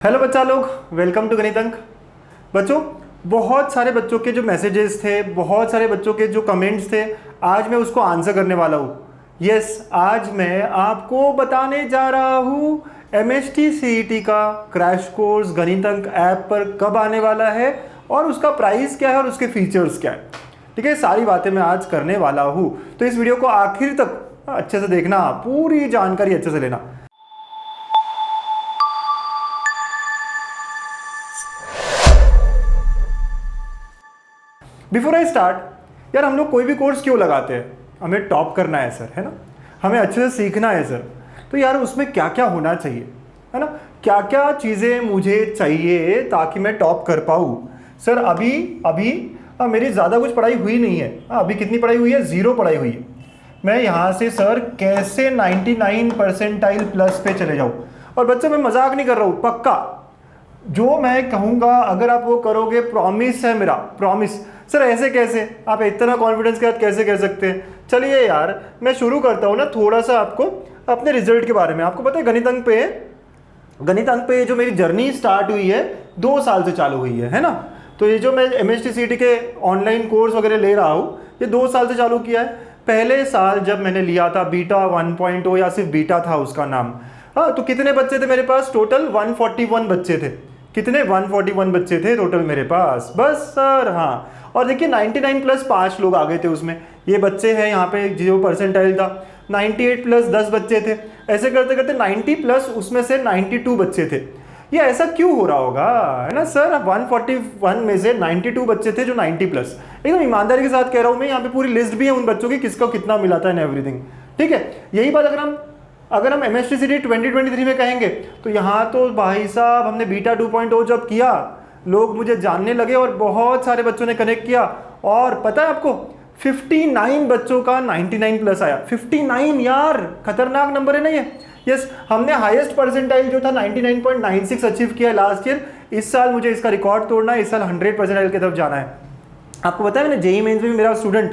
Hello बच्चा लोग, welcome to गणित अंक। बच्चों, बहुत सारे बच्चों के जो मैसेजेस थे, बहुत सारे बच्चों के जो कमेंट्स थे, आज मैं उसको आंसर करने वाला हूँ। यस, आज मैं आपको बताने जा रहा हूँ एमएसटी सीईटी का क्रैश कोर्स गणित अंक ऐप पर कब आने वाला है और उसका प्राइस क्या है और उसके फीचर्स क्या है। ठीक है, सारी बातें मैं आज करने वाला हूँ, तो इस वीडियो को आखिर तक अच्छे से देखना, पूरी जानकारी अच्छे से लेना। बिफोर आई स्टार्ट, यार हम लोग कोई भी कोर्स क्यों लगाते हैं? हमें टॉप करना है सर, है ना, हमें अच्छे से सीखना है सर। तो यार उसमें क्या क्या होना चाहिए, है ना, क्या क्या चीज़ें मुझे चाहिए ताकि मैं टॉप कर पाऊँ। सर अभी मेरी ज़्यादा कुछ पढ़ाई हुई नहीं है। अभी कितनी पढ़ाई हुई है? 0 पढ़ाई हुई है। मैं यहाँ से सर कैसे 99 परसेंटाइल प्लस पे चले जाऊँ? और बच्चों, मैं मजाक नहीं कर रहा हूँ, पक्का जो मैं कहूँगा अगर आप वो करोगे, प्रॉमिस है मेरा, प्रॉमिस। सर ऐसे कैसे? आप इतना कॉन्फिडेंस के साथ कैसे कह सकते हैं? चलिए यार, मैं शुरू करता हूँ ना थोड़ा सा आपको अपने रिजल्ट के बारे में। आपको पता है गणित अंक पे जो मेरी जर्नी स्टार्ट हुई है 2 साल से चालू हुई है ना। तो ये जो मैं एमएसटी सीईटी के ऑनलाइन कोर्स वगैरह ले रहा हूँ, ये 2 साल से चालू किया है। पहले साल जब मैंने लिया था बीटा 1.0 या सिर्फ बीटा था उसका नाम, हाँ, तो कितने बच्चे थे मेरे पास? टोटल 141 बच्चे थे। कितने? 141 बच्चे थे टोटल मेरे पास, बस सर। हाँ, और देखिए 99 प्लस 5 लोग आ गए थे उसमें। ये बच्चे हैं यहाँ पे 0 परसेंटाइल था। 98 प्लस 10 बच्चे थे। ऐसे करते करते 90 प्लस उसमें से 92 बच्चे थे। ये ऐसा क्यों हो रहा होगा, है ना सर? 141 में से 92 बच्चे थे जो 90 प्लस। एकदम ईमानदारी के साथ कह रहा हूँ मैं, यहाँ पे पूरी लिस्ट भी है उन बच्चों की किसको कितना मिला था एंड एवरीथिंग। ठीक है, यही बात अगर हम एमएसटी सीईटी 2023 में कहेंगे तो यहाँ तो भाई साहब हमने बीटा 2.0 जब किया, लोग मुझे जानने लगे और बहुत सारे बच्चों ने कनेक्ट किया। और पता है आपको 59 बच्चों का 99 प्लस आया। 59 यार, खतरनाक नंबर है ना ये। यस, हमने हाईएस्ट परसेंटाइल जो था 99.96 अचीव किया लास्ट ईयर। इस साल मुझे इसका रिकॉर्ड तोड़ना है, इस साल 100 परसेंटाइल की तरफ जाना है। आपको पता है मैंने जेईई मेंस में मेरा स्टूडेंट,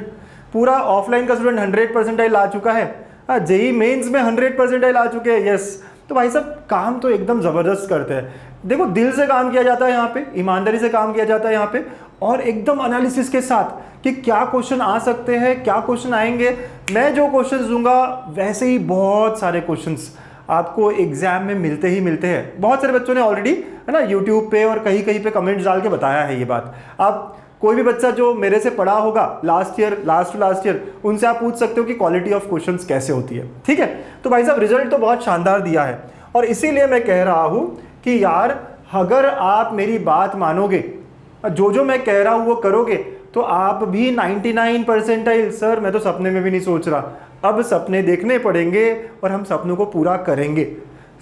पूरा ऑफलाइन का स्टूडेंट 100 परसेंटाइल आ चुका है। हाँ, जेईई मेंस में 100 परसेंटाइल आ चुके हैं। यस, तो भाई साहब काम तो एकदम ज़बरदस्त करते हैं। देखो, दिल से काम किया जाता है यहाँ पे, ईमानदारी से काम किया जाता है यहाँ पे, और एकदम एनालिसिस के साथ कि क्या क्वेश्चन आ सकते हैं, क्या क्वेश्चन आएंगे। मैं जो क्वेश्चन दूंगा वैसे ही बहुत सारे क्वेश्चंस आपको एग्जाम में मिलते ही मिलते हैं। बहुत सारे बच्चों ने ऑलरेडी, है ना, यूट्यूब पे और कहीं कहीं पे कमेंट्स डाल के बताया है ये बात। आप कोई भी बच्चा जो मेरे से पढ़ा होगा लास्ट ईयर, उनसे आप पूछ सकते हो कि क्वालिटी ऑफ क्वेश्चंस कैसे होती है। ठीक है, तो भाई साहब रिजल्ट तो बहुत शानदार दिया है, और इसीलिए मैं कह रहा हूं कि यार अगर आप मेरी बात मानोगे, जो मैं कह रहा हूं वो करोगे, तो आप भी 99 परसेंटाइल। सर मैं तो सपने में भी नहीं सोच रहा, अब सपने देखने पड़ेंगे और हम सपनों को पूरा करेंगे।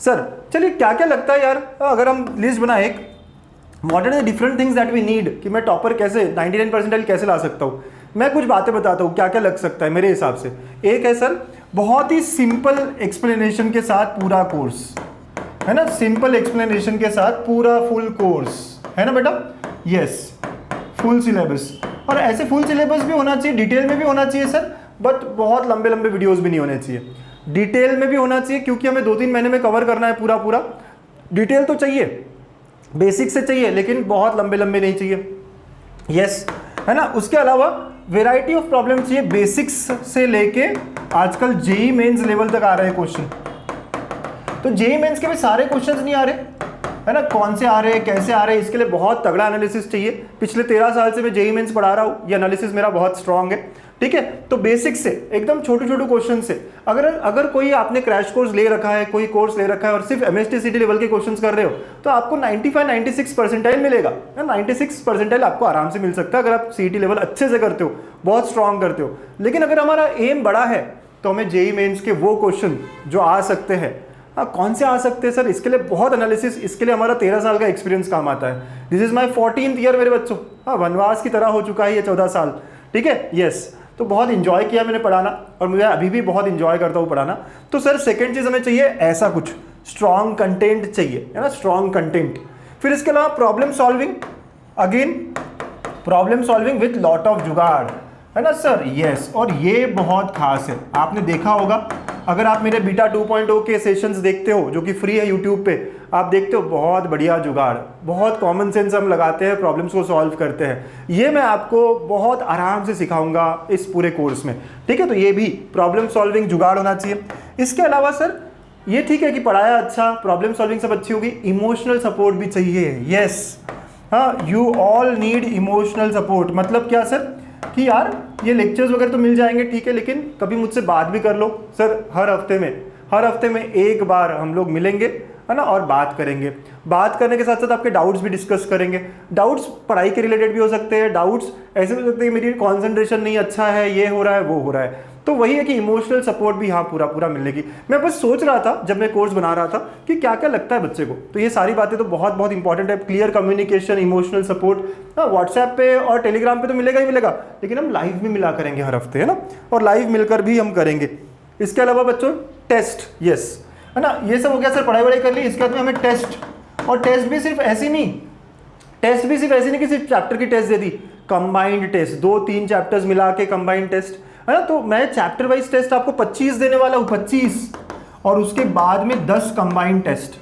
सर चलिए, क्या क्या लगता है यार, अगर हम लिस्ट बनाए एक, what are the different things that we need, कि मैं टॉपर कैसे 99 परसेंटाइल कैसे ला सकता हूँ। मैं कुछ बातें बताता हूँ क्या क्या लग सकता है मेरे हिसाब से। एक है सर, बहुत ही सिंपल एक्सप्लेनेशन के साथ पूरा कोर्स, है ना, सिंपल एक्सप्लेनेशन के साथ पूरा फुल कोर्स, है ना बेटा। यस, फुल सिलेबस, और ऐसे फुल सिलेबस भी होना चाहिए, डिटेल में भी होना चाहिए सर, बट बहुत लंबे लंबे वीडियोस भी नहीं होने चाहिए। डिटेल में भी होना चाहिए क्योंकि हमें 2-3 महीने में कवर करना है पूरा। डिटेल तो चाहिए, बेसिक से चाहिए, लेकिन बहुत लंबे लंबे नहीं चाहिए। यस, है ना। उसके अलावा वेराइटी ऑफ प्रॉब्लम चाहिए, बेसिक्स से लेके आजकल जेईई मेंस लेवल तक आ रहे हैं क्वेश्चन। तो जेईई मेंस के भी सारे क्वेश्चंस नहीं आ रहे, है ना, कौन से आ रहे हैं, कैसे आ रहे हैं, इसके लिए बहुत तगड़ा एनालिसिस चाहिए। पिछले 13 साल से मैं जेईई मेंस पढ़ा रहा हूँ, ये एनालिसिस मेरा बहुत स्ट्रांग है। ठीक है, तो बेसिक से एकदम छोटे छोटे क्वेश्चन से, अगर कोई आपने क्रैश कोर्स ले रखा है, कोई कोर्स ले रखा है और सिर्फ एमएसटी सीईटी लेवल के क्वेश्चंस कर रहे हो, तो आपको 95-96 परसेंटाइल मिलेगा। 96 परसेंटाइल आपको आराम से मिल सकता है अगर आप सीईटी लेवल अच्छे से करते हो, बहुत स्ट्रांग करते हो। लेकिन अगर हमारा एम बड़ा है तो हमें जेईई मेंस के वो क्वेश्चन जो आ सकते हैं, कौन से आ सकते हैं सर, इसके लिए बहुत एनालिसिस, इसके लिए हमारा 13 साल का एक्सपीरियंस काम आता है। This is my 14th year मेरे बच्चों। वनवास की तरह हो चुका है ये 14 साल। ठीक है, यस, तो बहुत इंजॉय किया मैंने पढ़ाना, और मुझे अभी भी बहुत इंजॉय करता हूँ पढ़ाना। तो सर सेकंड चीज़ हमें चाहिए ऐसा कुछ स्ट्रॉन्ग कंटेंट चाहिए, है ना, स्ट्रॉन्ग कंटेंट। फिर इसके अलावा problem solving, again problem solving with lot of जुगाड़, है ना सर। यस, और ये बहुत खास है, आपने देखा होगा, अगर आप मेरे बीटा 2.0 के सेशंस देखते हो जो कि फ्री है यूट्यूब पे, आप देखते हो बहुत बढ़िया जुगाड़, बहुत कॉमन सेंस हम लगाते हैं, प्रॉब्लम्स को सॉल्व करते हैं। ये मैं आपको बहुत आराम से सिखाऊंगा इस पूरे कोर्स में, ठीक है। तो ये भी प्रॉब्लम सॉल्विंग जुगाड़ होना चाहिए। इसके अलावा सर ये ठीक है कि पढ़ाया अच्छा, प्रॉब्लम सॉल्विंग सब अच्छी होगी, इमोशनल सपोर्ट भी चाहिए। यस, हाँ, you all need emotional support. मतलब क्या सर कि यार ये लेक्चर्स वगैरह तो मिल जाएंगे, ठीक है, लेकिन कभी मुझसे बात भी कर लो सर। हर हफ्ते में एक बार हम लोग मिलेंगे, है ना, और बात करेंगे। बात करने के साथ साथ आपके डाउट्स भी डिस्कस करेंगे। डाउट्स पढ़ाई के रिलेटेड भी हो सकते हैं, डाउट्स ऐसे भी हो सकते हैं मेरी कॉन्सेंट्रेशन नहीं अच्छा है, ये हो रहा है वो हो रहा है। तो वही है कि इमोशनल सपोर्ट भी यहाँ पूरा मिलने की। मैं बस सोच रहा था जब मैं कोर्स बना रहा था कि क्या क्या लगता है बच्चे को, तो ये सारी बातें तो बहुत इंपॉर्टेंट है। क्लियर कम्युनिकेशन, इमोशनल सपोर्ट, हाँ, व्हाट्सएप पे और टेलीग्राम पे तो मिलेगा ही मिलेगा, लेकिन हम लाइव भी मिला करेंगे हर हफ्ते, है ना, और लाइव मिलकर भी हम करेंगे। इसके अलावा बच्चों टेस्ट, यस, है ना, ये सब हो गया सर, पढ़ाई वढ़ाई कर ली। इसके बाद में हमें टेस्ट, और टेस्ट भी सिर्फ ऐसी नहीं कि सिर्फ चैप्टर की टेस्ट दे दी, कंबाइंड टेस्ट, 2-3 चैप्टर्स मिला के कंबाइंड टेस्ट, है ना। तो मैं चैप्टर वाइज टेस्ट आपको 25 देने वाला हूँ, 25, और उसके बाद में 10 combined test,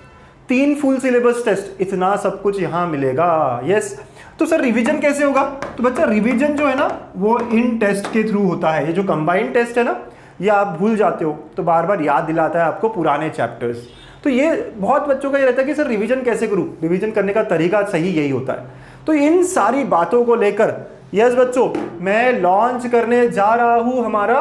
3 full syllabus test, इतना सब कुछ यहाँ मिलेगा। यस, तो सर रिवीजन कैसे होगा? तो बच्चा रिवीजन जो है ना वो इन टेस्ट के थ्रू होता है। ये जो कंबाइंड टेस्ट है ना, ये आप भूल जाते हो तो बार बार याद दिलाता है आपको पुराने चैप्टर्स। तो ये बहुत बच्चों का ये रहता है कि सर रिवीजन कैसे करूँ, रिवीजन करने का तरीका सही यही होता है। तो इन सारी बातों को लेकर यस बच्चों मैं लॉन्च करने जा रहा हूँ हमारा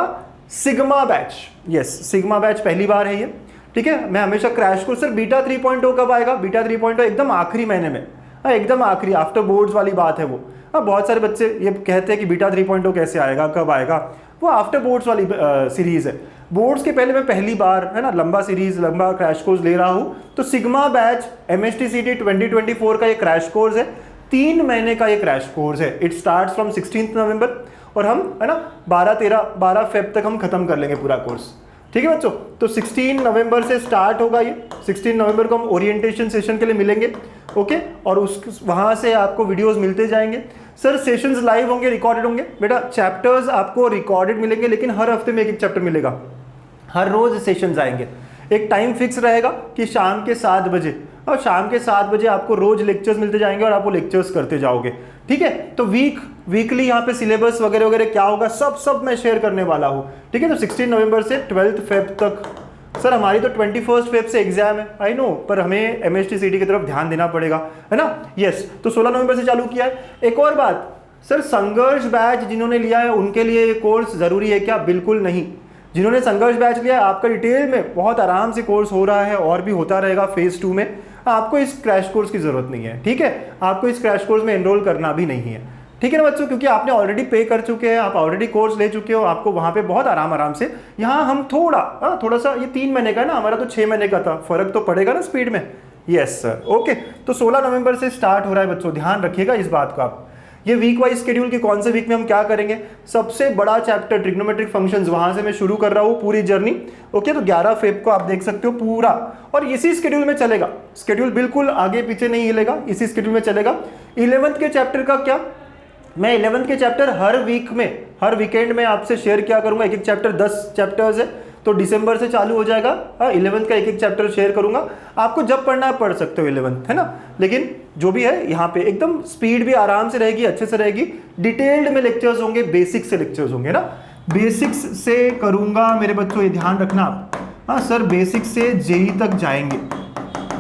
sigma batch. Yes, sigma batch पहली बार है ये, ठीक है। मैं हमेशा क्रैश कोर्स, सर बीटा 3.0 कब आएगा? बीटा 3.0 एकदम आखिरी महीने में, हाँ एकदम आखिरी, आफ्टर बोर्ड्स वाली बात है वो। हाँ, बहुत सारे बच्चे ये कहते हैं कि बीटा 3.0 कैसे आएगा, कब आएगा, वो आफ्टर बोर्ड्स वाली सीरीज है। बोर्ड्स के पहले मैं पहली बार, है ना, लंबा सीरीज, लंबा क्रैश कोर्स ले रहा हूँ। तो सिग्मा बैच MSTCT 2024 का ये क्रैश कोर्स है, 3 महीने का ये क्रैश कोर्स है। इट स्टार्ट्स फ्रॉम 16 नवंबर और हम, है ना, 12 फेब तक हम खत्म कर लेंगे पूरा कोर्स, ठीक है बच्चों। तो 16 नवंबर से स्टार्ट होगा ये। 16 नवंबर को हम ओरिएंटेशन सेशन के लिए मिलेंगे, ओके, और उस वहाँ से आपको वीडियोस मिलते जाएंगे। सर सेशंस लाइव होंगे, रिकॉर्डेड होंगे? बेटा चैप्टर्स आपको रिकॉर्डेड मिलेंगे, लेकिन हर हफ्ते में एक चैप्टर मिलेगा, हर रोज सेशंस आएंगे। एक टाइम फिक्स रहेगा कि शाम के 7 बजे, और शाम के 7 बजे आपको रोज लेक्चर्स मिलते जाएंगे और आप वो लेक्चर्स करते जाओगे, ठीक है। तो वीकली यहाँ पे सिलेबस वगैरह वगैरह क्या होगा सब मैं शेयर करने वाला हूँ, ठीक है। तो 16 नवंबर से 12 फेब तक। सर हमारी तो 21 फेब से एग्जाम है, आई नो, पर हमें MSTCT की तरफ ध्यान देना पड़ेगा, है ना। यस, तो 16 नवंबर से चालू किया है। एक और बात सर, संघर्ष बैच जिन्होंने लिया है उनके लिए ये कोर्स जरूरी है क्या? बिल्कुल नहीं। जिन्होंने संघर्ष बैच लिया है आपका डिटेल में बहुत आराम से कोर्स हो रहा है और भी होता रहेगा फेज 2 में, आपको इस क्रैश कोर्स की जरूरत नहीं है, ठीक है। आपको इस क्रैश कोर्स में एनरोल करना भी नहीं है, ठीक है ना बच्चों, क्योंकि आपने ऑलरेडी पे कर चुके हैं, आप ऑलरेडी कोर्स ले चुके हो, आपको वहाँ पे बहुत आराम से। यहाँ हम थोड़ा सा, ये 3 महीने का है ना, हमारा तो 6 महीने का था, फर्क तो पड़ेगा ना स्पीड में। Yes sir, okay. तो 16 नवंबर से स्टार्ट हो रहा है बच्चों, ध्यान रखिएगा इस बात का आप। ये वीक वाइज शेड्यूल के कौन से वीक में हम क्या करेंगे, सबसे बड़ा चैप्टर ट्रिग्नोमेट्रिक फंक्शंस, वहां से मैं शुरू कर रहा हूँ पूरी जर्नी, ओके। तो 11 फेब को आप देख सकते हो पूरा, और इसी शेड्यूल में चलेगा, शेड्यूल बिल्कुल आगे पीछे नहीं हिलेगा, इसी शेड्यूल में चलेगा। 11th के चैप्टर का क्या, मैं 11th के चैप्टर हर वीक में, हर वीकेंड में आपसे शेयर क्या करूंगा, एक चैप्टर, 10 चैप्टर्स है, तो दिसंबर से चालू हो जाएगा। 11th का एक चैप्टर शेयर करूंगा, आपको जब पढ़ना है पढ़ सकते हो 11th, है ना। लेकिन जो भी है यहाँ पे एकदम स्पीड भी आराम से रहेगी, अच्छे से रहेगी, डिटेल्ड में लेक्चर्स होंगे, बेसिक्स से लेक्चर्स होंगे ना, बेसिक्स से करूंगा मेरे बच्चों, ये ध्यान रखना आप। हाँ सर, बेसिक्स से जेई तक जाएंगे,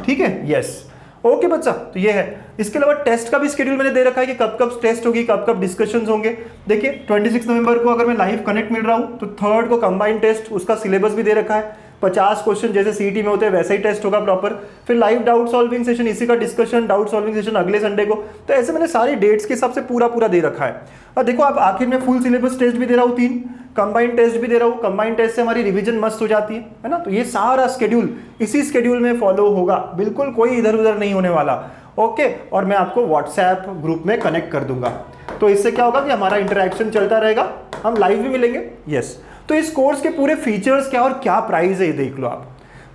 ठीक है। यस, ओके बच्चा, तो ये है। इसके अलावा टेस्ट का भी शेड्यूल मैंने दे रखा है कि कब कब टेस्ट होगी, कब कब डिस्कशंस होंगे। देखिए 26 नवंबर को अगर मैं लाइव कनेक्ट मिल रहा हूँ तो 3rd को कंबाइंड टेस्ट, उसका सिलेबस भी दे रखा है, 50 क्वेश्चन जैसे सीईटी में होते हैं वैसे ही टेस्ट होगा प्रॉपर। फिर लाइव डाउट सॉल्विंग सेशन, इसी का डिस्कशन, डाउट सॉल्विंग सेशन अगले संडे को। तो ऐसे मैंने सारी डेट्स के हिसाब से पूरा दे रखा है। और देखो आप, आखिर में फुल सिलेबस टेस्ट भी दे रहा हूँ, 3 कंबाइंड टेस्ट भी दे रहा हूँ। कंबाइंड टेस्ट से हमारी रिवीजन मस्त हो जाती है ना। तो ये सारा शेड्यूल इसी शेड्यूल में फॉलो होगा, बिल्कुल कोई इधर उधर नहीं होने वाला, ओके। और मैं आपको व्हाट्सएप ग्रुप में कनेक्ट कर दूंगा, तो इससे क्या होगा कि हमारा इंटरेक्शन चलता रहेगा, हम लाइव भी मिलेंगे। यस, तो इस कोर्स के पूरे फीचर्स क्या और क्या प्राइस है ये देख लो आप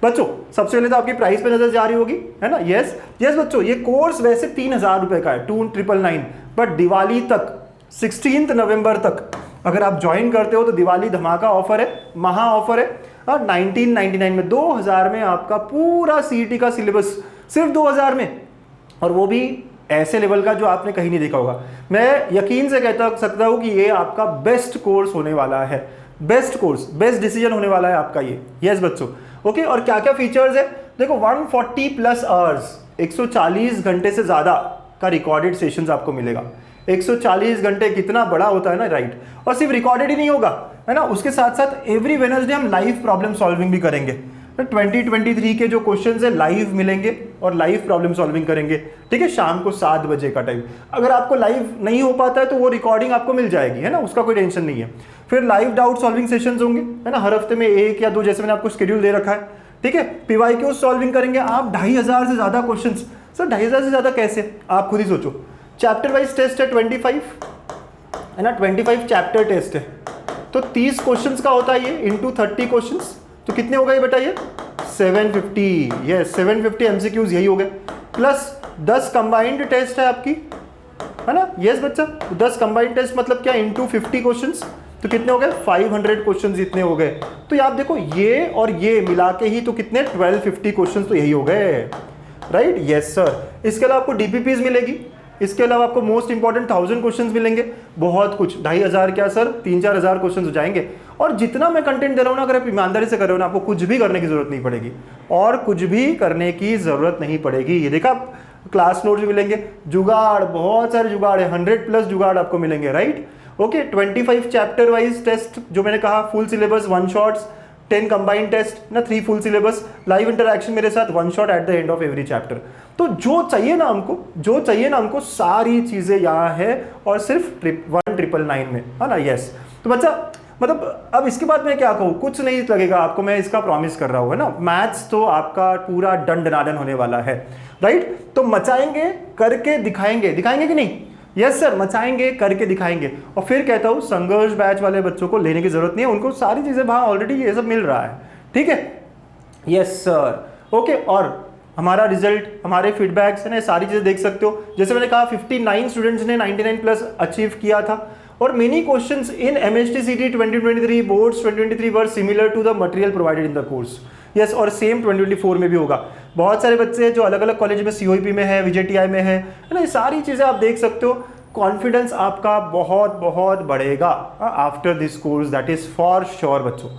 बच्चों। सबसे पहले तो आपकी प्राइस पे नजर जा रही होगी, है ना। यस बच्चों, ये कोर्स वैसे 3000 रुपए का है, 2999, बट दिवाली तक 16 नवंबर तक अगर आप ज्वाइन करते हो तो दिवाली धमाका ऑफर है, महा ऑफर है। 1999 में, 2000 में आपका पूरा सीईटी का सिलेबस सिर्फ 2000 में, और वो भी ऐसे लेवल का जो आपने कहीं नहीं देखा होगा। मैं यकीन से कहता सकता हूँ कि ये आपका बेस्ट कोर्स होने वाला है, बेस्ट कोर्स, बेस्ट डिसीजन होने वाला है आपका ये। यस बच्चों, ओके। और क्या क्या फीचर्स है देखो, 140 प्लस आवर्स, 140 घंटे से ज़्यादा का रिकॉर्डेड सेशंस आपको मिलेगा। 140 घंटे कितना बड़ा होता है ना, राइट। और सिर्फ रिकॉर्डेड ही नहीं होगा, है ना, उसके साथ साथ एवरी वेडनेसडे हम लाइव प्रॉब्लम सॉल्विंग भी करेंगे। तो 2023 के जो क्वेश्चंस है लाइव मिलेंगे और लाइव प्रॉब्लम सॉल्विंग करेंगे, ठीक है, शाम को 7 बजे का टाइम। अगर आपको लाइव नहीं हो पाता है तो वो रिकॉर्डिंग आपको मिल जाएगी, है ना, उसका कोई टेंशन नहीं है। फिर लाइव डाउट सॉल्विंग सेशंस होंगे, है ना, हर हफ्ते में 1 या 2, जैसे मैंने आपको शेड्यूल दे रखा है, ठीक है। PYQ सॉल्विंग करेंगे आप 2500 से ज़्यादा क्वेश्चन। सर 2500 से ज़्यादा कैसे, आप खुद ही सोचो। चैप्टर वाइज टेस्ट है 25, है ना, 25 चैप्टर टेस्ट है, तो 30 क्वेश्चंस का होता है ये, इंटू 30 क्वेश्चंस, तो कितने हो गए बेटा ये 750। यस 750 MCQs यही हो गए, प्लस 10 कंबाइंड टेस्ट है आपकी, है ना। यस बच्चा, 10 कंबाइंड टेस्ट मतलब क्या, इंटू 50 क्वेश्चंस, तो कितने हो गए 500 क्वेश्चंस इतने हो गए। तो ये आप देखो, ये और ये मिला के ही तो कितने 1250 क्वेश्चंस तो यही हो गए, राइट। Yes sir. इसके अलावा आपको DPPs मिलेगी, इसके अलावा आपको मोस्ट इंपॉर्टेंट 1000 क्वेश्चंस मिलेंगे, बहुत कुछ। 2500 क्या सर, 3-4 क्वेश्चंस हो जाएंगे। और जितना मैं कंटेंट दे रहा हूँ ना, अगर आप ईमानदारी से कर रहे हो ना, आपको कुछ भी करने की जरूरत नहीं पड़ेगी, और कुछ भी करने की जरूरत नहीं पड़ेगी। ये देखा, क्लास नोट्स भी मिलेंगे, जुगाड़, बहुत सारे जुगाड़ है, 100 प्लस जुगाड़ आपको मिलेंगे, right. Okay, 25 chapter wise test जो मैंने कहा, full syllabus, 1 shots, 10 combined test ना, 3 फुल सिलेबस, लाइव इंटरैक्शन मेरे साथ, 1 shot at the end of every chapter. तो जो चाहिए ना हमको, जो चाहिए ना हमको, सारी चीजें यहाँ है, और सिर्फ 1999 में, है ना। यस, तो बच्चा मतलब अब इसके बाद मैं क्या कहूँ, कुछ नहीं लगेगा आपको, मैं इसका प्रॉमिस कर रहा हूँ, है ना। मैथ्स तो आपका पूरा दंडनादन होने वाला है, राइट। तो मचाएंगे, करके दिखाएंगे, दिखाएंगे कि नहीं। यस सर, मचाएंगे, करके दिखाएंगे। और फिर कहता हूँ, संघर्ष बैच वाले बच्चों को लेने की जरूरत नहीं है, उनको सारी चीजें वहां ऑलरेडी ये सब मिल रहा है, ठीक है। Yes sir, okay. और हमारा रिजल्ट, हमारे फीडबैक्स है ना, सारी चीजें देख सकते हो। जैसे मैंने कहा 59 स्टूडेंट्स ने 99 प्लस अचीव किया था, और many questions in MHTCT 2023 boards 2023 were similar to the material provided in the course. Yes, और सेम 2024 में भी होगा। बहुत सारे बच्चे हैं जो अलग अलग कॉलेज में COEP में है, VJTI में है ना, ये सारी चीज़ें आप देख सकते हो। कॉन्फिडेंस आपका बहुत बहुत बढ़ेगा after this course, that is for sure बच्चों,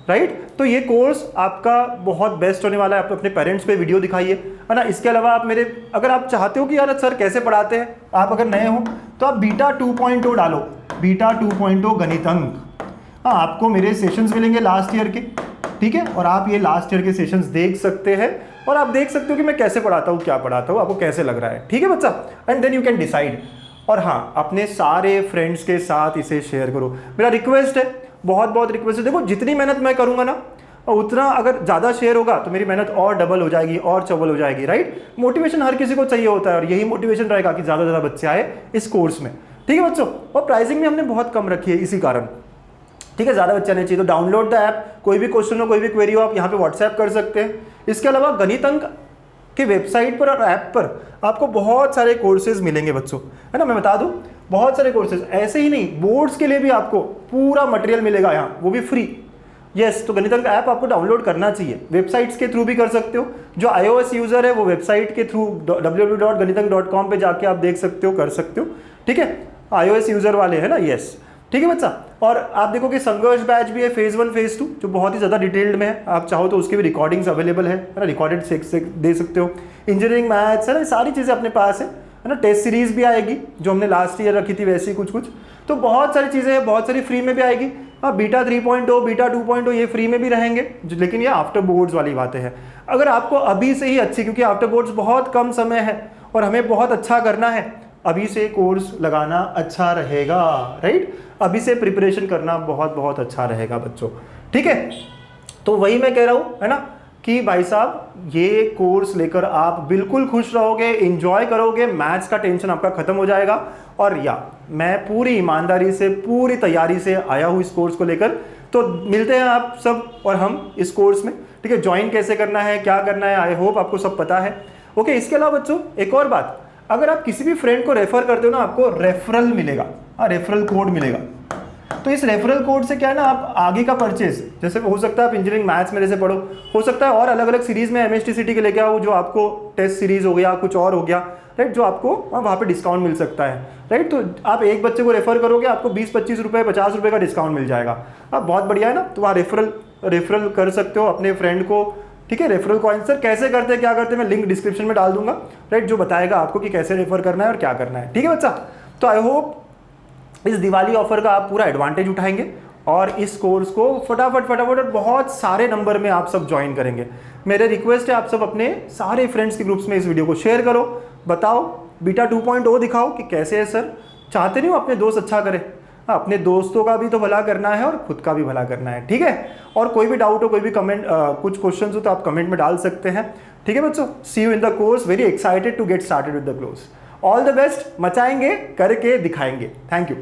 राइट। तो ये कोर्स आपका बहुत बेस्ट होने वाला है। आप अपने पेरेंट्स पे वीडियो दिखाइए, है ना। इसके अलावा आप मेरे, अगर आप चाहते हो कि यार सर कैसे पढ़ाते हैं, आप अगर नए हो तो आप बीटा 2.0 डालो, बीटा 2.0 गणितंक। हाँ, आपको मेरे सेशंस मिलेंगे लास्ट ईयर के, ठीक है, और आप ये लास्ट ईयर के सेशंस देख सकते हैं, और आप देख सकते हो कि मैं कैसे पढ़ाता हूँ, क्या पढ़ाता हूँ, आपको कैसे लग रहा है, ठीक है बच्चा। And then you can decide. और हाँ, अपने सारे फ्रेंड्स के साथ इसे शेयर करो, मेरा रिक्वेस्ट है, बहुत बहुत रिक्वेस्ट है। देखो, जितनी मेहनत मैं करूँगा ना, उतना अगर ज़्यादा शेयर होगा तो मेरी मेहनत और डबल हो जाएगी, और चबल हो जाएगी, राइट। मोटिवेशन हर किसी को चाहिए होता है, और यही मोटिवेशन रहेगा कि ज़्यादा से ज़्यादा बच्चे आए इस कोर्स में, ठीक है बच्चों। और प्राइसिंग भी हमने बहुत कम रखी है इसी कारण, ठीक है, ज़्यादा बच्चे नहीं चाहिए। तो डाउनलोड द ऐप, कोई भी क्वेश्चन हो, कोई भी क्वेरी हो, आप यहाँ पे व्हाट्सएप कर सकते हैं। इसके अलावा गणितंक की वेबसाइट पर और ऐप पर आपको बहुत सारे कोर्सेज मिलेंगे बच्चों, है ना। मैं बता दूं, बहुत सारे कोर्सेज, ऐसे ही नहीं, बोर्ड्स के लिए भी आपको पूरा मटेरियल मिलेगा यहाँ, वो भी फ्री। यस, तो गणितंक ऐप आपको डाउनलोड करना चाहिए, वेबसाइट्स के थ्रू भी कर सकते हो। जो iOS यूज़र है वो वेबसाइट के थ्रू www.ganitank.com पे जाके आप देख सकते हो, कर सकते हो, ठीक है, iOS यूज़र वाले है ना। यस, ठीक है बच्चा। और आप देखो कि संघर्ष बैच भी है, फेज़ 1 फेज़ 2, जो बहुत ही ज़्यादा डिटेल्ड में है। आप चाहो तो उसके भी रिकॉर्डिंग्स अवेलेबल है ना, रिकॉर्डेड से दे सकते हो। इंजीनियरिंग मैथ्स है ना, सारी चीज़ें अपने पास है ना। टेस्ट सीरीज़ भी आएगी जो हमने लास्ट ईयर रखी थी, वैसी कुछ कुछ। तो बहुत सारी चीज़ें हैं, बहुत सारी फ्री में भी आएगी। हाँ, बीटा 3.0, बीटा 2.0 ये फ्री में भी रहेंगे, लेकिन ये आफ्टर बोर्ड्स वाली बातें हैं। अगर आपको अभी से ही अच्छी, क्योंकि आफ्टर बोर्ड्स बहुत कम समय है और हमें बहुत अच्छा करना है, अभी से कोर्स लगाना अच्छा रहेगा, राइट। अभी से प्रिपरेशन करना बहुत बहुत अच्छा रहेगा बच्चों, ठीक है। तो वही मैं कह रहा हूँ, है ना, कि भाई साहब ये कोर्स लेकर आप बिल्कुल खुश रहोगे, एंजॉय करोगे, मैथ्स का टेंशन आपका खत्म हो जाएगा। और मैं पूरी ईमानदारी से, पूरी तैयारी से आया हूँ इस कोर्स को लेकर। तो मिलते हैं आप सब और हम इस कोर्स में, ठीक है। ज्वाइन कैसे करना है, क्या करना है, आई होप आपको सब पता है, ओके। इसके अलावा बच्चों एक और बात, अगर आप किसी भी फ्रेंड को रेफर करते हो ना, आपको रेफरल मिलेगा, हाँ, रेफरल कोड मिलेगा। तो इस रेफरल कोड से क्या है ना, आप आगे का परचेज, जैसे हो सकता है आप इंजीनियरिंग मैथ्स मेरे से पढ़ो, हो सकता है और अलग अलग सीरीज में MSTCT के लेके आओ, जो आपको टेस्ट सीरीज हो गया, कुछ और हो गया, राइट, जो आपको वहाँ पे डिस्काउंट मिल सकता है, राइट। तो आप एक बच्चे को रेफर करोगे, आपको 20-25 रुपये 50 रुपये का डिस्काउंट मिल जाएगा। अब बहुत बढ़िया है ना। तो वहाँ रेफरल कर सकते हो अपने फ्रेंड को, ठीक है। रेफरल को आंसर कैसे करते हैं, क्या करते हैं, मैं लिंक डिस्क्रिप्शन में डाल दूंगा, राइट, जो बताएगा आपको कि कैसे रेफर करना है और क्या करना है, ठीक है बच्चा। तो आई होप इस दिवाली ऑफर का आप पूरा एडवांटेज उठाएंगे और इस कोर्स को फटाफट और बहुत सारे नंबर में आप सब ज्वाइन करेंगे। मेरे रिक्वेस्ट है आप सब अपने सारे फ्रेंड्स के ग्रुप्स में इस वीडियो को शेयर करो, बताओ बीटा 2.0 दिखाओ कि कैसे है सर। चाहते नहीं हो अपने दोस्त अच्छा करे, अपने दोस्तों का भी तो भला करना है और खुद का भी भला करना है, ठीक है। और कोई भी डाउट हो, कोई भी कमेंट, कुछ क्वेश्चन हो तो आप कमेंट में डाल सकते हैं, ठीक है बच्चों। See you in the course, very excited to get started with the course. All the best, मचाएंगे, करके दिखाएंगे। Thank you.